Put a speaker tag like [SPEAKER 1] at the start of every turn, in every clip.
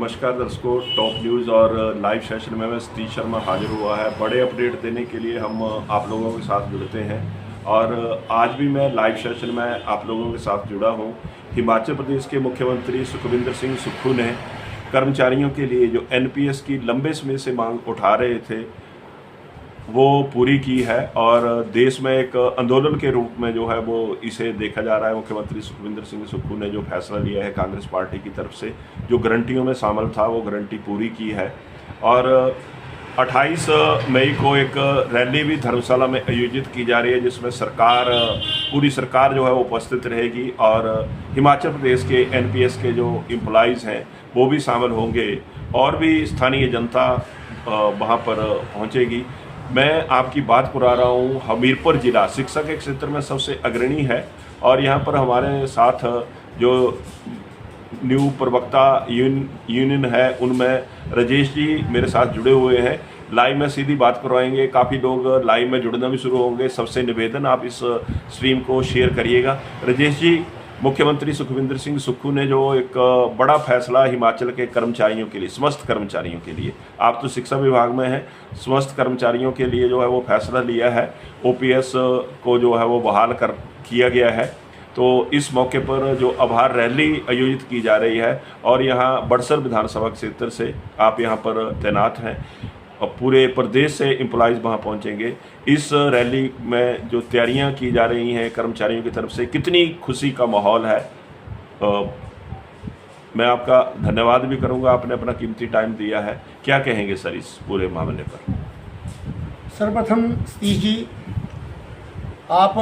[SPEAKER 1] नमस्कार दर्शकों, top news और लाइव सेशन में मैं सतीश शर्मा हाजिर हुआ है। बड़े अपडेट देने के लिए हम आप लोगों के साथ जुड़ते हैं और आज भी मैं लाइव सेशन में आप लोगों के साथ जुड़ा हूं। हिमाचल प्रदेश के मुख्यमंत्री सुखविंदर सिंह सुक्खू ने कर्मचारियों के लिए जो एनपीएस की लंबे समय से मांग उठा रहे थे वो पूरी की है और देश में एक आंदोलन के रूप में जो है वो इसे देखा जा रहा है। मुख्यमंत्री सुखविंदर सिंह सुक्खू ने जो फैसला लिया है कांग्रेस पार्टी की तरफ से, जो गारंटियों में शामिल था वो गारंटी पूरी की है। और 28 मई को एक रैली भी धर्मशाला में आयोजित की जा रही है जिसमें पूरी सरकार जो है वो उपस्थित रहेगी और हिमाचल प्रदेश के एनपीएस के जो एम्प्लॉइज़ हैं वो भी शामिल होंगे और भी स्थानीय जनता वहाँ पर पहुँचेगी। मैं आपकी बात पुरा रहा हूँ, हमीरपुर जिला शिक्षा के क्षेत्र में सबसे अग्रणी है और यहाँ पर हमारे साथ जो न्यू प्रवक्ता यूनियन है उनमें राजेश जी मेरे साथ जुड़े हुए हैं। लाइव में सीधी बात करवाएंगे, काफ़ी लोग लाइव में जुड़ना भी शुरू होंगे। सबसे निवेदन आप इस स्ट्रीम को शेयर करिएगा। राजेश जी, मुख्यमंत्री सुखविंदर सिंह सुक्खू ने जो एक बड़ा फैसला हिमाचल के कर्मचारियों के लिए, समस्त कर्मचारियों के लिए, आप तो शिक्षा विभाग में हैं, समस्त कर्मचारियों के लिए जो है वो फैसला लिया है, ओपीएस को जो है वो बहाल किया गया है। तो इस मौके पर जो आभार रैली आयोजित की जा रही है और यहाँ बड़सर विधानसभा क्षेत्र से आप यहाँ पर तैनात हैं और पूरे प्रदेश से एम्प्लॉइज़ वहाँ पहुँचेंगे। इस रैली में जो तैयारियां की जा रही हैं कर्मचारियों की तरफ से, कितनी खुशी का माहौल है। मैं आपका धन्यवाद भी करूंगा, आपने अपना कीमती टाइम दिया है। क्या कहेंगे सर इस पूरे मामले पर?
[SPEAKER 2] सर्वप्रथम सतीश जी, आप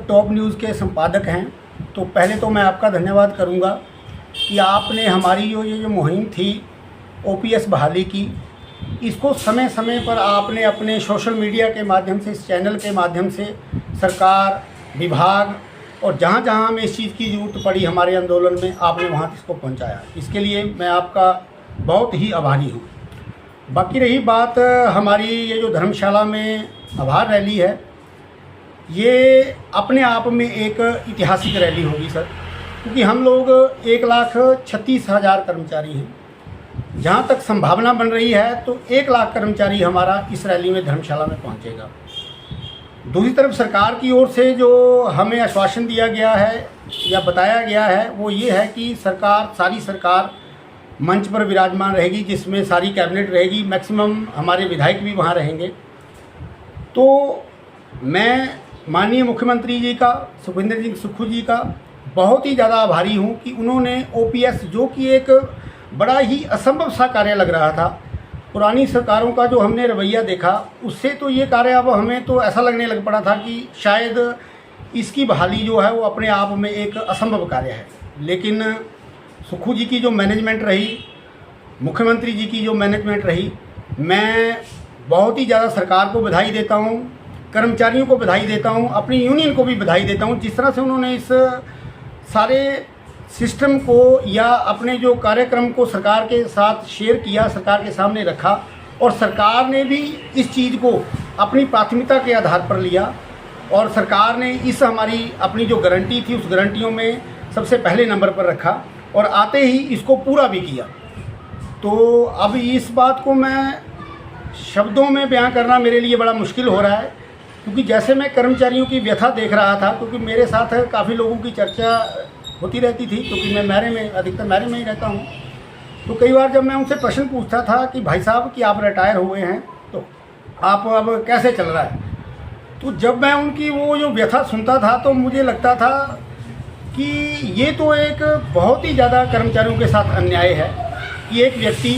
[SPEAKER 2] टॉप न्यूज़ के संपादक हैं, तो पहले तो मैं आपका धन्यवाद करूंगा कि आपने हमारी ये जो मुहिम थी ओपीएस बहाली की, इसको समय समय पर आपने अपने सोशल मीडिया के माध्यम से, इस चैनल के माध्यम से सरकार, विभाग और जहाँ जहाँ हमें इस चीज़ की ज़रूरत पड़ी हमारे आंदोलन में, आपने वहाँ इसको पहुँचाया। इसके लिए मैं आपका बहुत ही आभारी हूँ। बाकी रही बात हमारी ये जो धर्मशाला में आभार रैली है, ये अपने आप में एक ऐतिहासिक रैली होगी सर, क्योंकि हम लोग 1,36,000 कर्मचारी हैं। जहाँ तक संभावना बन रही है तो 1 लाख कर्मचारी हमारा इस रैली में धर्मशाला में पहुँचेगा। दूसरी तरफ सरकार की ओर से जो हमें आश्वासन दिया गया है या बताया गया है वो ये है कि सारी सरकार मंच पर विराजमान रहेगी, जिसमें सारी कैबिनेट रहेगी, मैक्सिमम हमारे विधायक भी वहाँ रहेंगे। तो मैं माननीय मुख्यमंत्री जी का, सुखविंदर सिंह सुक्खू जी का बहुत ही ज़्यादा आभारी हूँ कि उन्होंने ओपीएस, जो कि एक बड़ा ही असंभव सा कार्य लग रहा था, पुरानी सरकारों का जो हमने रवैया देखा उससे तो ये कार्य अब हमें तो ऐसा लगने लग पड़ा था कि शायद इसकी बहाली जो है वो अपने आप में एक असंभव कार्य है। लेकिन सुक्खू जी की जो मैनेजमेंट रही, मुख्यमंत्री जी की जो मैनेजमेंट रही, मैं बहुत ही ज़्यादा सरकार को बधाई देता हूँ, कर्मचारियों को बधाई देता हूँ, अपनी यूनियन को भी बधाई देता हूँ। जिस तरह से उन्होंने इस सारे सिस्टम को या अपने जो कार्यक्रम को सरकार के साथ शेयर किया, सरकार के सामने रखा और सरकार ने भी इस चीज़ को अपनी प्राथमिकता के आधार पर लिया और सरकार ने इस हमारी अपनी जो गारंटी थी उस गारंटियों में सबसे पहले नंबर पर रखा और आते ही इसको पूरा भी किया। तो अब इस बात को मैं शब्दों में बयां करना मेरे लिए बड़ा मुश्किल हो रहा है, क्योंकि जैसे मैं कर्मचारियों की व्यथा देख रहा था, क्योंकि मेरे साथ काफ़ी लोगों की चर्चा होती रहती थी, क्योंकि मैं अधिकतर मैरे में ही रहता हूँ। तो कई बार जब मैं उनसे प्रश्न पूछता था कि भाई साहब कि आप रिटायर हुए हैं तो आप अब कैसे चल रहा है, तो जब मैं उनकी वो जो व्यथा सुनता था तो मुझे लगता था कि ये तो एक बहुत ही ज़्यादा कर्मचारियों के साथ अन्याय है कि एक व्यक्ति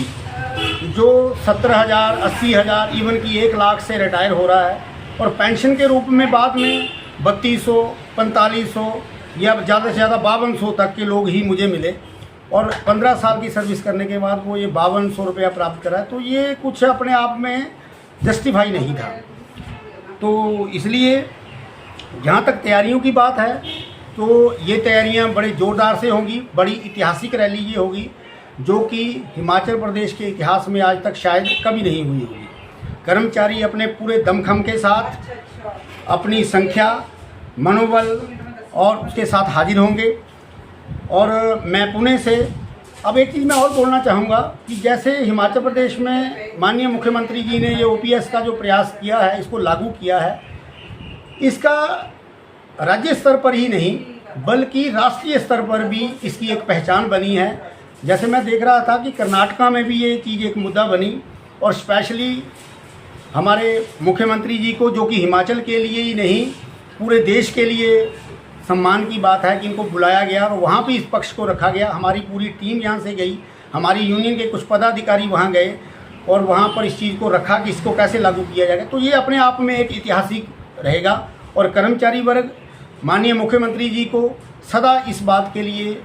[SPEAKER 2] जो 70,000, 80,000, इवन कि 1 लाख से रिटायर हो रहा है और पेंशन के रूप में बाद में 3200, 4500 या ज़्यादा से ज़्यादा 5200 तक के लोग ही मुझे मिले और 15 साल की सर्विस करने के बाद वो ये 5200 रुपया प्राप्त करा, तो ये कुछ अपने आप में जस्टिफाई नहीं था। तो इसलिए जहाँ तक तैयारियों की बात है तो ये तैयारियाँ बड़े ज़ोरदार से होंगी। बड़ी ऐतिहासिक रैली ये होगी जो कि हिमाचल प्रदेश के इतिहास में आज तक शायद कभी नहीं हुई होगी। कर्मचारी अपने पूरे दमखम के साथ, अपनी संख्या, मनोबल और उसके साथ हाजिर होंगे और मैं पुणे से अब एक चीज़ मैं और बोलना चाहूँगा कि जैसे हिमाचल प्रदेश में माननीय मुख्यमंत्री जी ने ये ओपीएस का जो प्रयास किया है, इसको लागू किया है, इसका राज्य स्तर पर ही नहीं बल्कि राष्ट्रीय स्तर पर भी इसकी एक पहचान बनी है। जैसे मैं देख रहा था कि कर्नाटका में भी ये चीज़ एक मुद्दा बनी और स्पेशली हमारे मुख्यमंत्री जी को, जो कि हिमाचल के लिए ही नहीं पूरे देश के लिए सम्मान की बात है कि इनको बुलाया गया और वहाँ भी इस पक्ष को रखा गया। हमारी पूरी टीम यहाँ से गई, हमारी यूनियन के कुछ पदाधिकारी वहाँ गए और वहाँ पर इस चीज़ को रखा कि इसको कैसे लागू किया जाएगा। तो ये अपने आप में एक ऐतिहासिक रहेगा और कर्मचारी वर्ग माननीय मुख्यमंत्री जी को सदा इस बात के लिए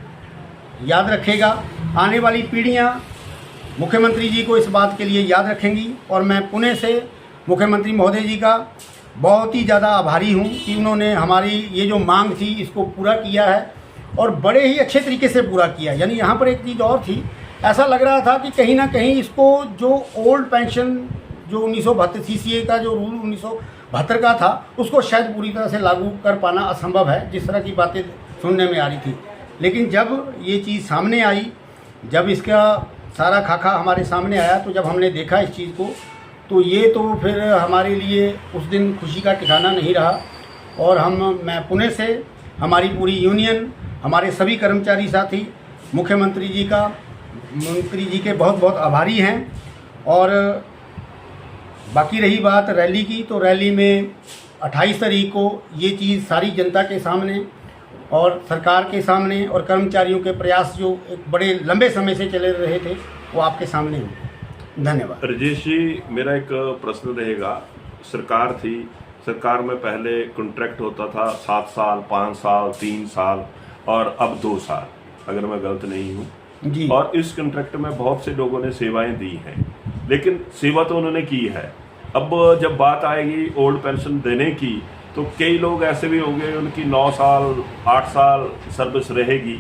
[SPEAKER 2] याद रखेगा। आने वाली पीढ़ियाँ मुख्यमंत्री जी को इस बात के लिए याद रखेंगी और मैं पुणे से मुख्यमंत्री महोदय जी का बहुत ही ज़्यादा आभारी हूँ कि उन्होंने हमारी ये जो मांग थी इसको पूरा किया है और बड़े ही अच्छे तरीके से पूरा किया। यानी यहाँ पर एक चीज़ और थी, ऐसा लग रहा था कि कहीं ना कहीं इसको जो ओल्ड पेंशन जो 1972 CCA का जो रूल 1972 का था उसको शायद पूरी तरह से लागू कर पाना असंभव है, जिस तरह की बातें सुनने में आ रही थी। लेकिन जब ये चीज़ सामने आई, जब इसका सारा खाका हमारे सामने आया, तो जब हमने देखा इस चीज़ को तो ये तो फिर हमारे लिए उस दिन खुशी का ठिकाना नहीं रहा। और मैं पुणे से हमारी पूरी यूनियन, हमारे सभी कर्मचारी साथी मुख्यमंत्री जी के बहुत बहुत आभारी हैं। और बाकी रही बात रैली की, तो रैली में 28 तारीख को ये चीज़ सारी जनता के सामने और सरकार के सामने और कर्मचारियों के प्रयास जो एक बड़े लंबे समय से चले रहे थे वो आपके सामने हों। धन्यवाद।
[SPEAKER 1] राजेश जी, मेरा एक प्रश्न रहेगा। सरकार थी, सरकार में पहले कॉन्ट्रैक्ट होता था 7 साल, 5 साल, 3 साल और अब 2 साल, अगर मैं गलत नहीं हूँ
[SPEAKER 2] जी।
[SPEAKER 1] और इस कॉन्ट्रैक्ट में बहुत से लोगों ने सेवाएं दी हैं, लेकिन सेवा तो उन्होंने की है। अब जब बात आएगी ओल्ड पेंशन देने की तो कई लोग ऐसे भी होंगे उनकी 9 साल 8 साल सर्विस रहेगी,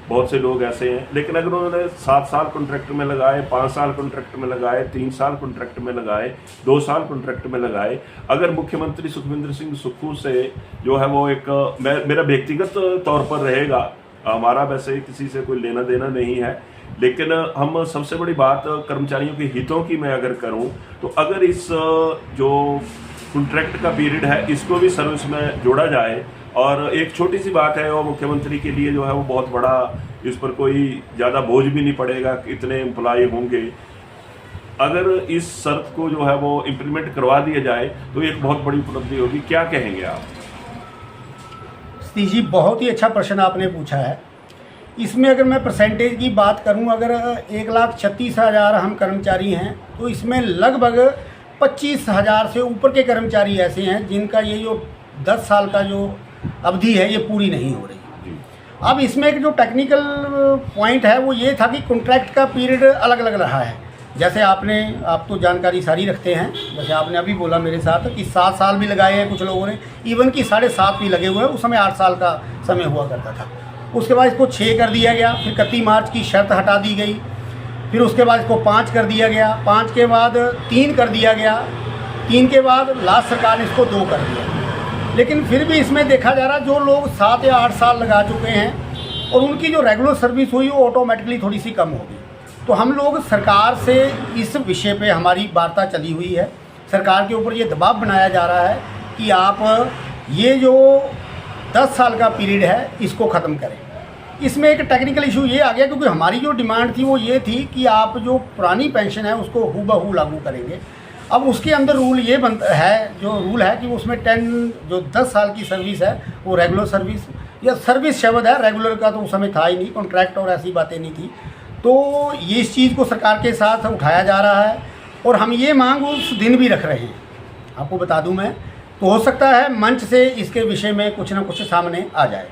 [SPEAKER 1] बहुत से लोग ऐसे हैं। लेकिन अगर उन्होंने 7 साल कॉन्ट्रैक्ट में लगाए, 5 साल कॉन्ट्रैक्ट में लगाए, 3 साल कॉन्ट्रैक्ट में लगाए, 2 साल कॉन्ट्रैक्ट में लगाए, अगर मुख्यमंत्री सुखविंदर सिंह सुक्खू से जो है वो एक मेरा व्यक्तिगत तौर पर रहेगा, हमारा वैसे किसी से कोई लेना देना नहीं है, लेकिन हम सबसे बड़ी बात कर्मचारियों के हितों की मैं अगर करूं तो अगर इस जो कॉन्ट्रैक्ट का पीरियड है इसको भी सर्विस में जोड़ा जाए, और एक छोटी सी बात है वो मुख्यमंत्री के लिए जो है वो बहुत बड़ा, इस पर कोई ज़्यादा बोझ भी नहीं पड़ेगा, इतने एम्प्लॉय होंगे। अगर इस शर्त को जो है वो इम्प्लीमेंट करवा दिया जाए तो एक बहुत बड़ी उपलब्धि होगी। क्या कहेंगे आप?
[SPEAKER 2] सतीश जी, बहुत ही अच्छा प्रश्न आपने पूछा है। इसमें अगर मैं परसेंटेज की बात करूं, अगर 1,36,000 हम कर्मचारी हैं तो इसमें लगभग 25,000 से ऊपर के कर्मचारी ऐसे हैं जिनका ये जो 10 साल का जो अवधि है ये पूरी नहीं हो रही। अब इसमें एक जो टेक्निकल पॉइंट है वो ये था कि कॉन्ट्रैक्ट का पीरियड अलग अलग रहा है। जैसे आप तो जानकारी सारी रखते हैं, जैसे आपने अभी बोला मेरे साथ कि 7 साल भी लगाए हैं कुछ लोगों ने, इवन कि 7.5 भी लगे हुए हैं। उस समय 8 साल का समय हुआ करता था। उसके बाद इसको 6 कर दिया गया, फिर 31 मार्च की शर्त हटा दी गई, फिर उसके बाद इसको 5 कर दिया गया, 5 के बाद 3 कर दिया गया, 3 के बाद लास्ट सरकार ने इसको 2 कर दिया। लेकिन फिर भी इसमें देखा जा रहा है जो लोग 7 या 8 साल लगा चुके हैं और उनकी जो रेगुलर सर्विस हुई वो ऑटोमेटिकली थोड़ी सी कम होगी। तो हम लोग सरकार से इस विषय पे हमारी वार्ता चली हुई है, सरकार के ऊपर ये दबाव बनाया जा रहा है कि आप ये जो 10 साल का पीरियड है इसको ख़त्म करें। इसमें एक टेक्निकल इशू ये आ गया क्योंकि हमारी जो डिमांड थी वो ये थी कि आप जो पुरानी पेंशन है उसको हूबहू लागू करेंगे। अब उसके अंदर रूल ये बनता है, जो रूल है कि उसमें 10 साल की सर्विस है वो रेगुलर सर्विस या सर्विस शब्द है, रेगुलर का तो उस समय था ही नहीं, कॉन्ट्रैक्ट और ऐसी बातें नहीं थी। तो ये इस चीज़ को सरकार के साथ उठाया जा रहा है और हम ये मांग उस दिन भी रख रहे हैं। आपको बता दूं मैं, तो हो सकता है मंच से इसके विषय में कुछ ना कुछ सामने आ जाए।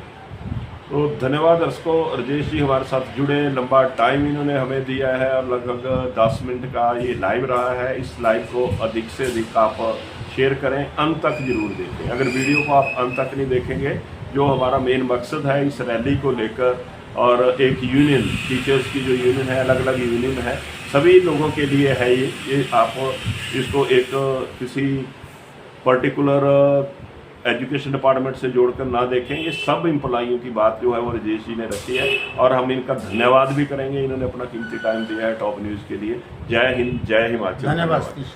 [SPEAKER 1] तो धन्यवाद दर्शकों, राजेश जी हमारे साथ जुड़े, लंबा टाइम इन्होंने हमें दिया है और लगभग 10 मिनट का ये लाइव रहा है। इस लाइव को अधिक से अधिक आप शेयर करें, अंत तक जरूर देखें। अगर वीडियो को आप अंत तक नहीं देखेंगे, जो हमारा मेन मकसद है इस रैली को लेकर, और एक यूनियन, टीचर्स की जो यूनियन है, अलग अलग यूनियन है, सभी लोगों के लिए है ये आप इसको एक किसी पर्टिकुलर एजुकेशन डिपार्टमेंट से जोड़कर ना देखें। ये सब एम्प्लॉइयों की बात जो है वो राजेश जी ने रखी है और हम इनका धन्यवाद भी करेंगे। इन्होंने अपना कीमती टाइम दिया है टॉप न्यूज़ के लिए। जय हिंद, जय हिमाचल।
[SPEAKER 2] धन्यवाद सतीश।